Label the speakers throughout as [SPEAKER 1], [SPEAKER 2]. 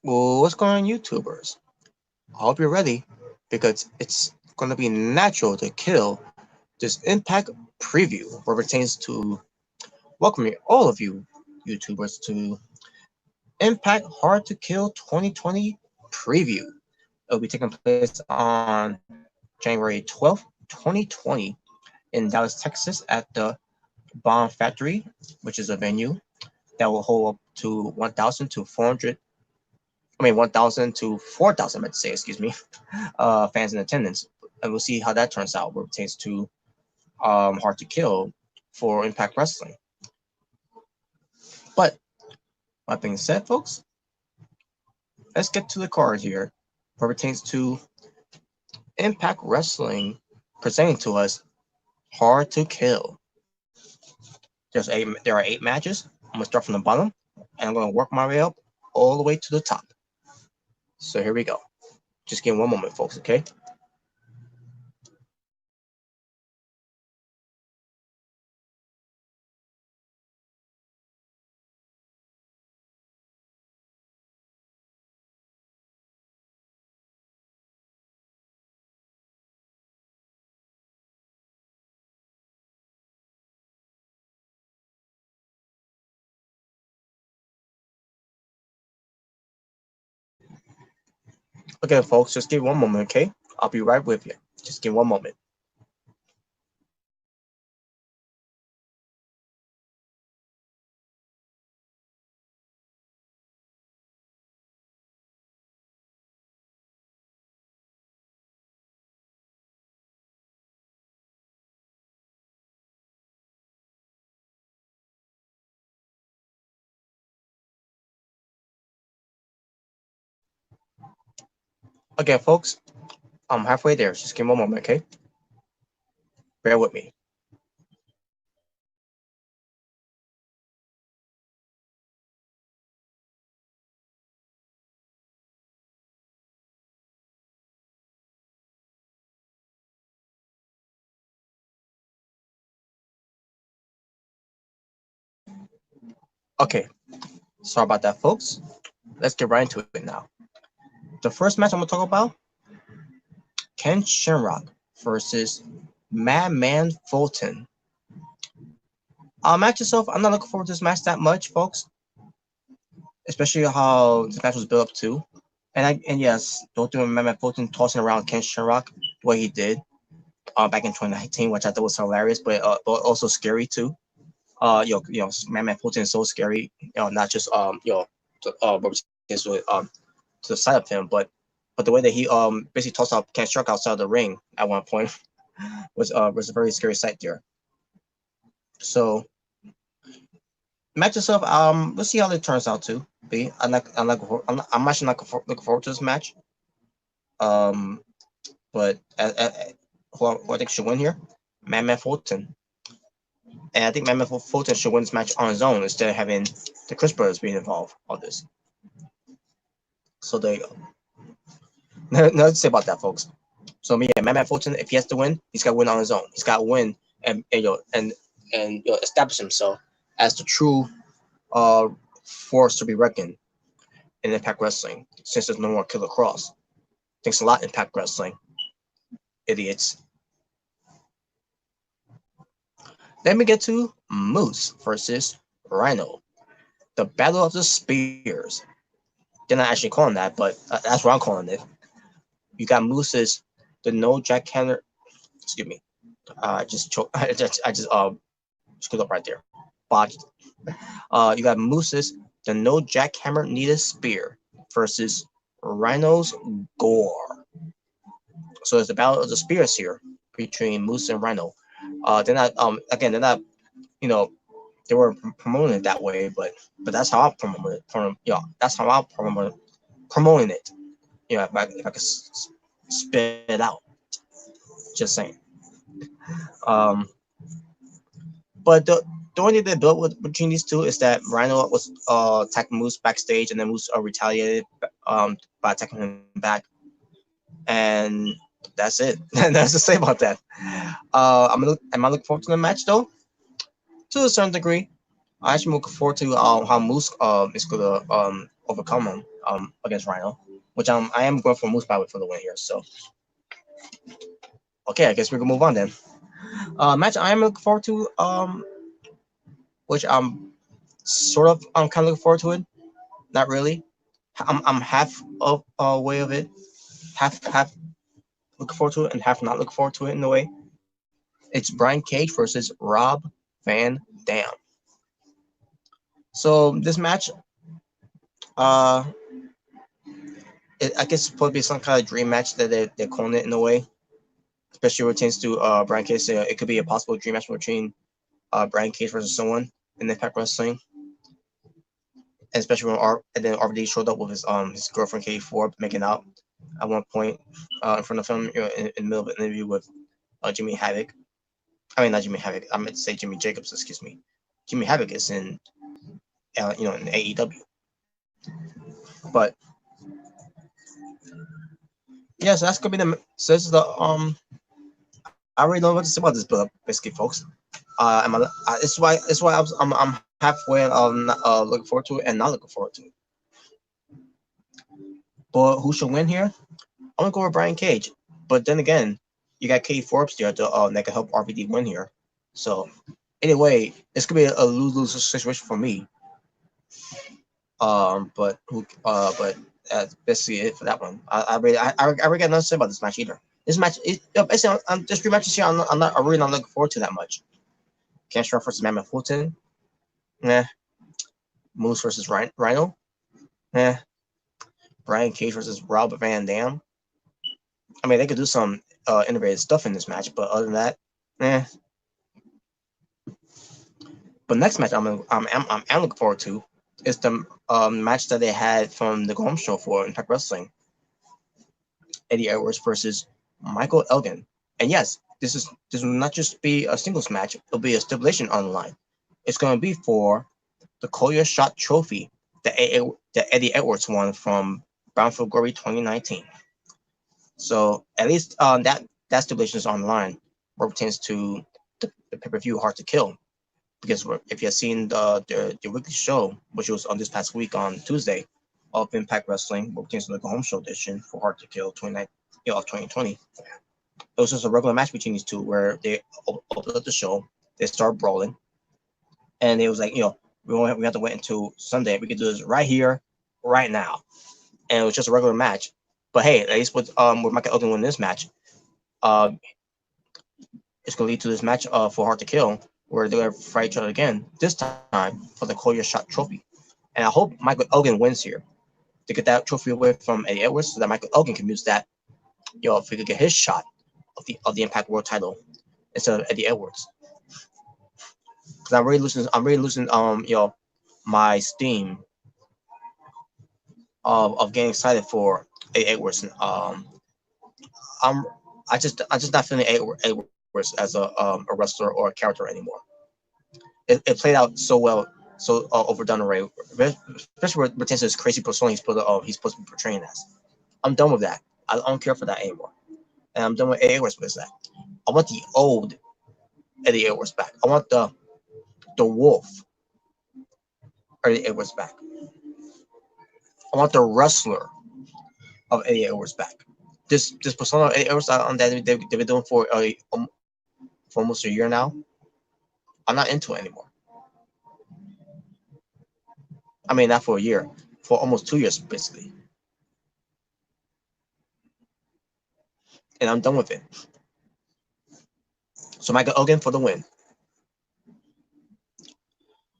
[SPEAKER 1] Well, what's going on, YouTubers? I hope you're ready because it's going to be natural to kill this Impact preview where it pertains to welcoming all of you YouTubers to Impact Hard to Kill 2020 preview. It'll be taking place on January 12th, 2020 in Dallas, Texas at the Bomb Factory, which is a venue that will hold up to 1,000 to 400 1,000 to 4,000, let's say, excuse me, fans in attendance. And we'll see how that turns out where it pertains to Hard to Kill for Impact Wrestling. But that being said, folks, let's get to the card here where it pertains to Impact Wrestling presenting to us Hard to Kill. There are 8 matches. I'm gonna start from the bottom and I'm gonna work my way up all the way to the top. So here we go. Just give me one moment, folks, okay? Okay, folks, just give me one moment, okay? I'll be right with you. Just give me one moment. Okay, folks, I'm halfway there. Just give me one moment, okay? Bear with me. Okay, sorry about that, folks. Let's get right into it now. The first match I'm gonna talk about: Ken Shamrock versus Madman Fulton. Match itself, I'm not looking forward to this match that much, folks. Especially how this match was built up to. And yes, don't do Madman Fulton tossing around Ken Shamrock the way he did back in 2019, which I thought was hilarious, but also scary too. Madman Fulton is so scary. Not just to the side of him, but the way that he basically tossed out Ken Shamrock outside of the ring at one point was a very scary sight there. So match itself, let's see how it turns out to be. I'm actually not looking forward to this match. Um, but who I think should win here, Madman Fulton. And I think Madman Fulton should win this match on his own instead of having the Chris Brothers being involved on this. So there you go. Nothing to say about that, folks. So yeah, Madman Fulton, if he has to win, he's got to win on his own. He's got to win and establish himself as the true uh force to be reckoned in Impact Wrestling. Since there's no more Killer Cross. Thanks a lot, Impact Wrestling, idiots. Then we get to Moose versus Rhino, the Battle of the Spears. They're not actually calling that, but that's what I'm calling it. You got Moose's the no jackhammer. Excuse me. I just choked. I just screwed up right there. Botched. You got Moose's the no jackhammer needed spear versus Rhino's gore. So it's the battle of the spears here between Moose and Rhino. They're not you know they were promoting it that way, but that's how I promote it. That's how I promoting it. If I could spit it out. Just saying. Um, but the only thing they built between these two is that Rhino was attacking Moose backstage, and then Moose retaliated by attacking him back, and that's it. That's to say about that. Am I looking forward to the match though? To a certain degree, I actually looking forward to how Moose is gonna overcome him against Rhino, which I am going for Moose Power for the win here. So okay, I guess we can move on then. Match I am looking forward to, which I'm sort of kind of looking forward to it. Not really. I'm half of way of it, half looking forward to it and half not looking forward to it in a way. It's Brian Cage versus Rob Van Dam. So this match, uh, I guess it's supposed to be some kind of dream match that they're calling it in a way, especially when it pertains to Brian Cage. It could be a possible dream match between Brian Cage versus someone in Impact Wrestling, and especially when and then RVD showed up with his girlfriend Katie Forbes making out at one point in front of him, in the middle of an interview with Jimmy Havoc. I mean, not Jimmy Havoc. I meant to say Jimmy Jacobs. Excuse me. Jimmy Havoc is in in AEW. But yeah, so that's gonna be the. So this is the I already know what to say about this build, basically, folks. It's why I'm halfway looking forward to it and not looking forward to it. But who should win here? I'm gonna go with Brian Cage. But then again, you got Katie Forbes there to that can help RVD win here. So anyway, this could be a lose-lose situation for me. But that's basically it for that one. I really got nothing to say about this match either. This match, basically, I'm just rematches here. I'm really not looking forward to that much. Ken Sharp versus Mammoth Fulton. Nah. Moose versus Rhino. Nah. Brian Cage versus Rob Van Dam. I mean, they could do some innovative stuff in this match, but other than that, eh. But next match I'm looking forward to is the match that they had from the Go Home Show for Impact Wrestling. Eddie Edwards versus Michael Elgin. And yes, this will not just be a singles match, it'll be a stipulation on the line. It's gonna be for the Koya Shot Trophy that Eddie Edwards won from Brownfield Glory 2019. So at least that stipulation is online where it pertains to the pay-per-view Hard to Kill. Because if you have seen the weekly show, which was on this past week on Tuesday, of Impact Wrestling, where it pertains to the Home Show edition for Hard to Kill 2020, it was just a regular match between these two where they opened up the show, they start brawling, and it was like, we have to wait until Sunday. We could do this right here, right now, and it was just a regular match. But hey, at least with Michael Elgin winning this match, uh, it's gonna lead to this match for Hard to Kill, where they're gonna fight each other again. This time for the Koya Shot Trophy, and I hope Michael Elgin wins here to get that trophy away from Eddie Edwards, so that Michael Elgin can use that. If we could get his shot of the Impact World Title instead of Eddie Edwards, because I'm really losing my steam of getting excited for Eddie Edwards. I'm I just not feeling Eddie Edwards as a wrestler or a character anymore. It played out so well, so overdone already, especially with pertains to this crazy persona he's supposed to be portraying as. I'm done with that. I don't care for that anymore, and I'm done with Eddie Edwards with that. I want the old Eddie Edwards back. I want the Wolf Eddie Edwards back. I want the wrestler of Eddie Edwards back. This persona of Eddie Edwards that they've been doing for almost a year now. I'm not into it anymore. I mean, not for a year, for almost 2 years basically, and I'm done with it. So Michael Elgin for the win.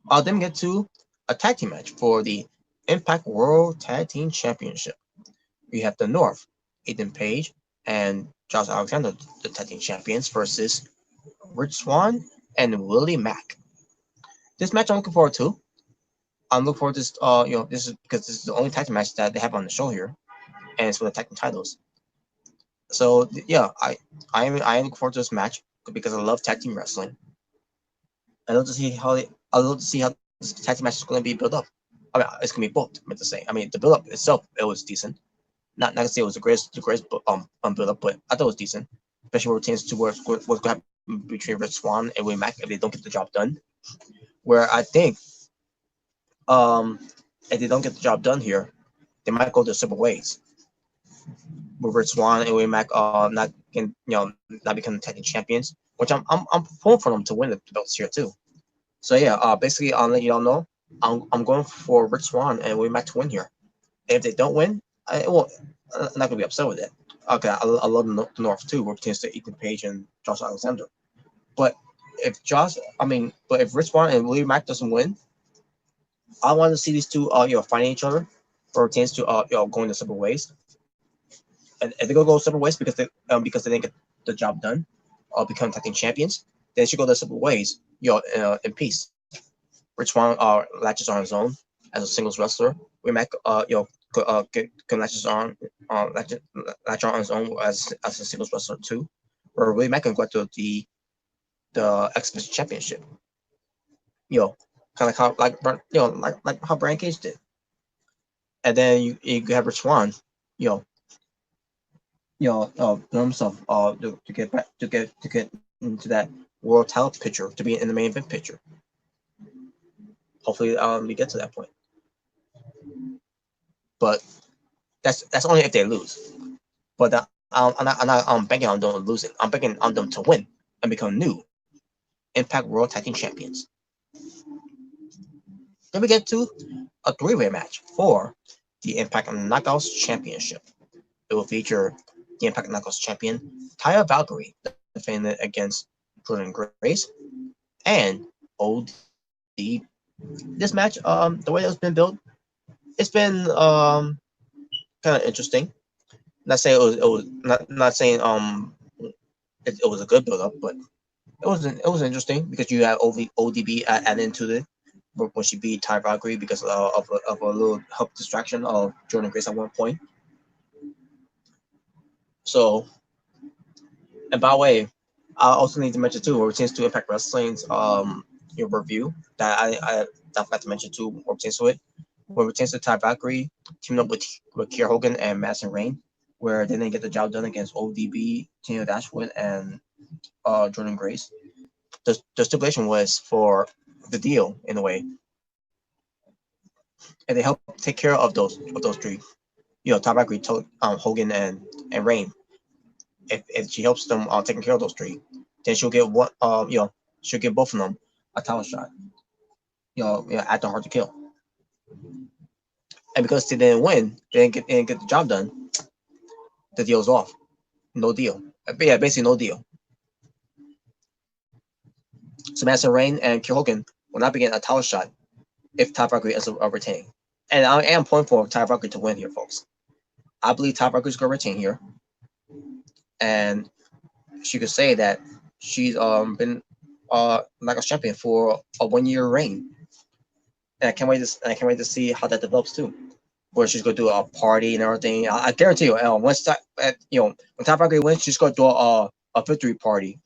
[SPEAKER 1] I'll then get to a tag team match for the Impact World Tag Team Championship. We have the North, Ethan Page and Josh Alexander, the tag team champions, versus Rich Swann and Willie Mack. This match I'm looking forward to. I'm looking forward to this. This is because this is the only tag team match that they have on the show here, and it's for the tag team titles. So yeah, I am looking forward to this match because I love tag team wrestling. I love to see how this tag team match is going to be built up. I mean, it's going to be booked. I meant to say. I mean, the build up itself, it was decent. Not to say it was the greatest build up, but I thought it was decent, especially when it pertains to what's going to happen between Rich Swann and Willie Mack if they don't get the job done. Where I think if they don't get the job done here, they might go the separate ways. With Rich Swann and Willie Mack not can not becoming tag team champions, which I'm pulling for them to win the belts here too. So yeah, basically I'll let y'all know I'm going for Rich Swann and Willie Mack to win here. If they don't win, I'm not gonna be upset with it. Okay, I love the North too, where pertains to Ethan Page and Josh Alexander. But if Rich Swann and Willie Mack doesn't win, I want to see these two fighting each other, or pertains to going their separate ways. And if they're gonna go separate ways because they didn't get the job done, or become tag team champions, they should go their separate ways, in peace. Rich Swann latches on his own as a singles wrestler. We Mac can latch on his own as a singles wrestler too. Or Willie Mack can go to the X Division Championship. You know, kind of like how Brian Cage did. And then you have Rich Swann, you know, himself to get back to get into that world title picture, to be in the main event picture. Hopefully, we get to that point. But that's only if they lose. But I'm banking on them losing. I'm banking on them to win and become new Impact World Tag Team Champions. Then we get to a three-way match for the Impact Knockouts Championship. It will feature the Impact Knockouts champion Taya Valkyrie defending it against Jordan Grace and ODB. This match, the way it's been built, it's been kind of interesting. Not saying it was not saying it was a good build up, but it was interesting because you had ODB added into it when she beat Ty Valkyrie because of a little help distraction of Jordan Grace at one point. So, and by the way, I also need to mention too, or pertains to Impact Wrestling's your review that I forgot to mention too, or pertains to it. When it pertains to Ty Valkyrie teaming up with Kier Hogan and Madison Rain, where they didn't get the job done against ODB, Tina Dashwood, and Jordan Grace. The stipulation was for the deal in a way, and they helped take care of those three. Ty Valkyrie, Hogan, and Rain. If she helps them taking care of those three, then she'll get she'll get both of them a title shot. At the Hard to Kill. And because they didn't win, they didn't get the job done. The deal's off. No deal. But yeah, basically no deal. So Madison Rain and Kier Hogan will not be getting a title shot if Ty Valkyrie ends up retaining. And I am pointing for Ty Valkyrie to win here, folks. I believe Ty Valkyrie is going to retain here, and she could say that she's been Knockouts champion for a 1 year reign. And I can't wait to see how that develops too. Where she's gonna do a party and everything. I guarantee you, once when Ty Valkyrie wins, she's gonna do a victory party,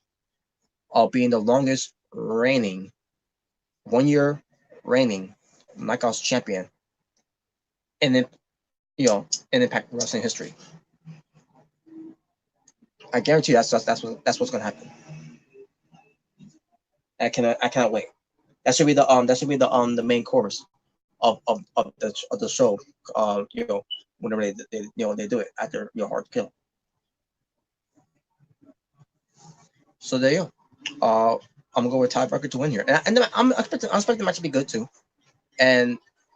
[SPEAKER 1] being the longest reigning 1 year reigning Knockouts champion, and then in Impact Wrestling history. I guarantee you that's what's gonna happen. I cannot wait. That should be the main course of the show. Whenever they do it after Hard to Kill. So there you go. I'm gonna go with Ty Valkyrie to win here, and I'm expecting the match to be good too.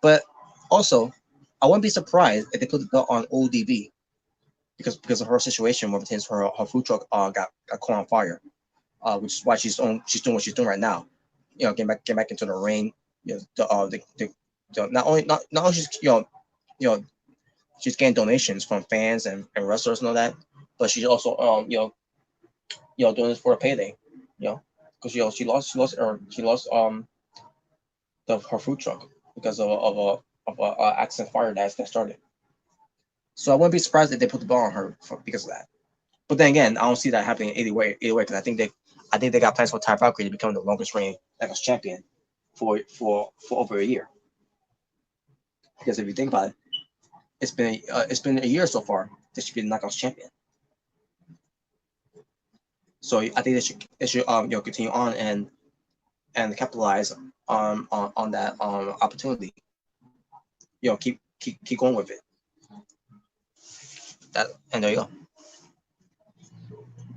[SPEAKER 1] But also, I wouldn't be surprised if they put the belt on ODB because of her situation where pertains to her food truck got caught on fire, which is why she's doing what she's doing right now. Get back into the ring. Not only she's getting donations from fans and wrestlers and all that, but she's also doing this for a payday. Because she lost her food truck because of a accident fire that started. So I wouldn't be surprised if they put the ball on her because of that. But then again, I don't see that happening either way because I think they got plans for Ty Valkyrie to become the longest reigning Knockouts champion for over a year. Because if you think about it, it's been a year so far that she's been the Knockouts champion. So I think they should continue on and capitalize on that opportunity. keep going with it. And there you go.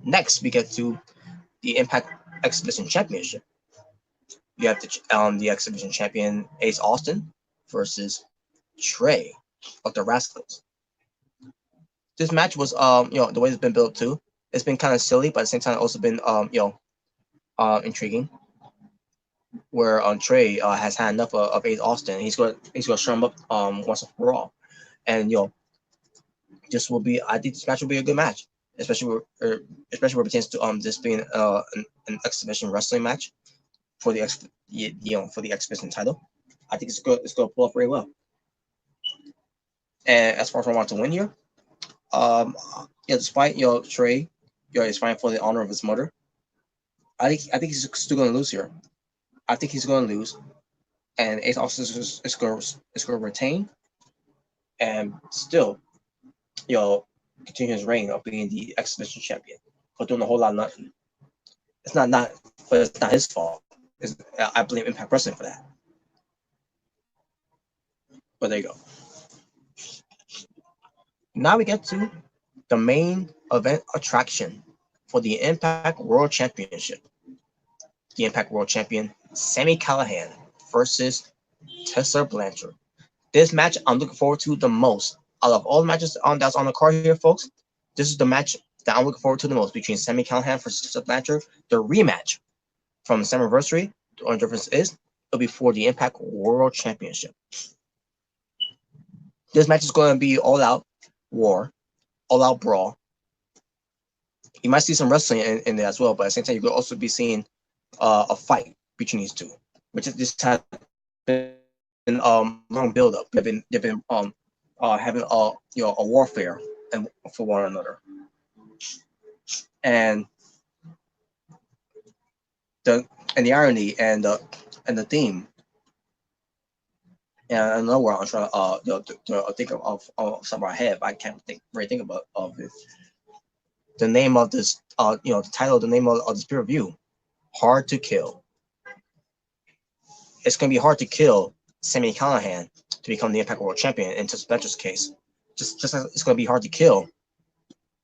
[SPEAKER 1] Next, we get to the Impact X Division Championship. You have the X Division champion Ace Austin versus Trey of the Rascals. This match was the way it's been built too. It's been kind of silly, but at the same time also been intriguing. Where Trey has had enough of Ace Austin. He's gonna show him up once and for all, and this will be, I think this match will be a good match, especially where it pertains to this being an exhibition wrestling match for the exhibition title. I think it's going to pull off very well. And as far as I want to win here, despite Trey, is fighting for the honor of his mother, I think he's still going to lose here. I think he's going to lose, and Ace Austin is going to retain, and still, continue his reign of being the exhibition champion for doing a whole lot of nothing. But it's not his fault. I blame Impact Wrestling for that. But there you go. Now we get to the main event attraction for the Impact World Championship. The Impact World Champion, Sami Callihan versus Tessa Blanchard. This match I'm looking forward to the most. Out of all the matches that's on the card here, folks, this is the match that I'm looking forward to the most between Sami Callihan versus Tessa Blanchard. The rematch from the Slammiversary. The only difference is it'll be for the Impact World Championship. This match is going to be all out war, all out brawl. You might see some wrestling in there as well, but at the same time, you could also be seeing a fight between these two, which is this has been long build up. They've been having a warfare and for one another, and the irony and the theme. And I know where I'm trying to think of something I have. I can't really think about it. The name of this, the title, the name of this peer review, Hard to Kill. It's going to be hard to kill Sami Callihan to become the Impact World Champion in Tessa Blanchard's case. Just as it's going to be hard to kill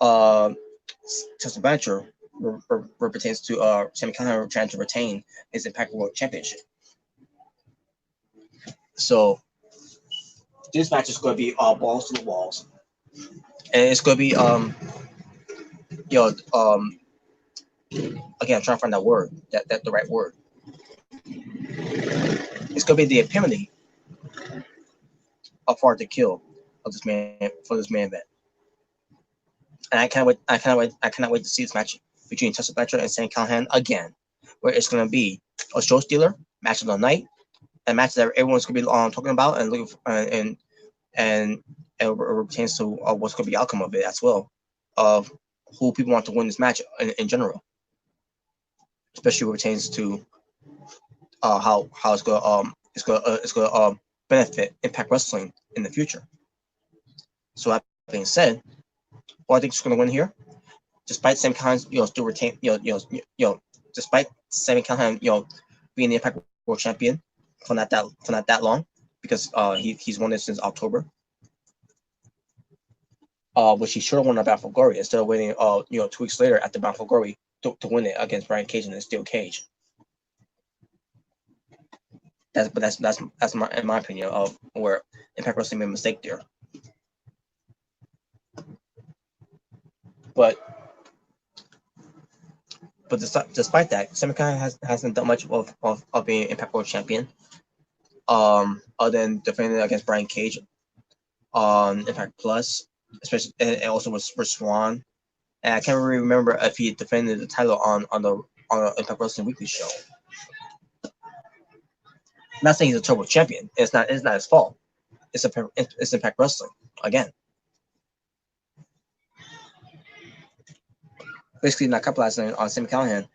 [SPEAKER 1] Tessa Blanchard where pertains to Sami Callihan trying to retain his Impact World Championship. So this match is going to be balls to the walls, and it's going to be again, I'm trying to find that word, that the right word. It's going to be the epitome of hard to kill of this man for this main event, and I cannot wait to see this match between Tessa Blanchard and Sami Callihan again, where it's going to be a show stealer match of the night. A match that everyone's gonna be talking about and looking for, and it pertains to what's gonna be the outcome of it as well, of who people want to win this match in general, especially what pertains to how it's gonna benefit Impact Wrestling in the future. So that being said, who I think is gonna win here, despite Sami Callihan still retain despite Sami Callihan being the Impact World Champion for not that long, because he's won this since October, which he should have won at Bound for Glory instead of waiting 2 weeks later at the Bound for Glory to win it against Brian Cage in the steel cage. That's in my opinion of where Impact Wrestling made a mistake there. But despite that, Sami Callihan hasn't done much of being Impact World Champion. Other than defending against Brian Cage on Impact Plus, especially, and also with Swan. And I can't really remember if he defended the title on the Impact Wrestling Weekly show. I'm not saying he's a Turbo champion. It's not his fault. It's Impact Wrestling again. Basically, not capitalizing on Sami Callihan,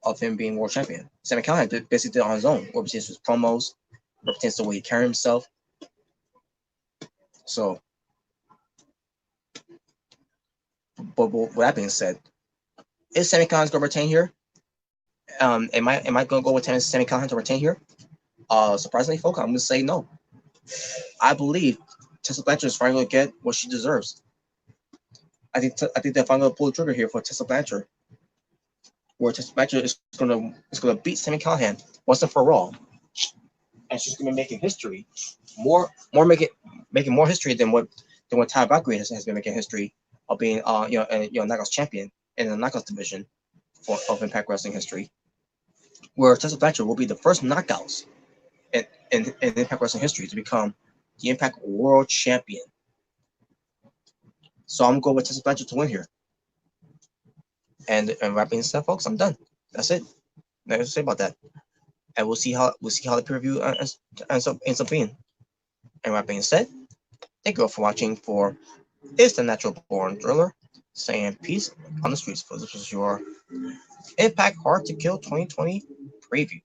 [SPEAKER 1] of him being world champion. Sami Callihan basically did it on his own, what pertains to his promos, what pertains to the way he carried himself. So, but with that being said, is Sami Callihan going to retain here? Am I going to go with Sami Callihan to retain here? Surprisingly, folks, I'm going to say no. I believe Tessa Blanchard is finally going to get what she deserves. I think they're finally going to pull the trigger here for Tessa Blanchard, where Tessa Blanchard is gonna beat Sami Callihan once and for all, and she's gonna be making history, making more history than what Ty Valkyrie has been making history of being Knockouts champion in the Knockouts division of Impact Wrestling history, where Tessa Blanchard will be the first Knockouts in Impact Wrestling history to become the Impact World Champion. So I'm going with Tessa Blanchard to win here. And that being said, folks, I'm done. That's it. Nothing to say about that. And we'll see how the preview ends up being. And that being said, thank you all for watching for Is the Natural Born Driller, saying peace on the streets. For this was your Impact Hard to Kill 2020 preview.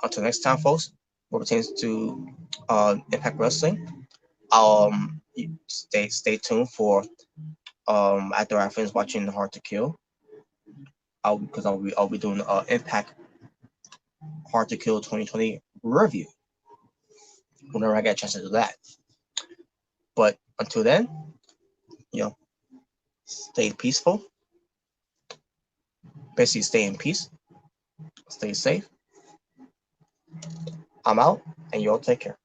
[SPEAKER 1] Until next time, folks, what pertains to Impact Wrestling, stay tuned for after I finish watching Hard to Kill, because I'll be doing Impact Hard to Kill 2020 review whenever I get a chance to do that. But until then, stay peaceful. Basically, stay in peace. Stay safe. I'm out, and you all take care.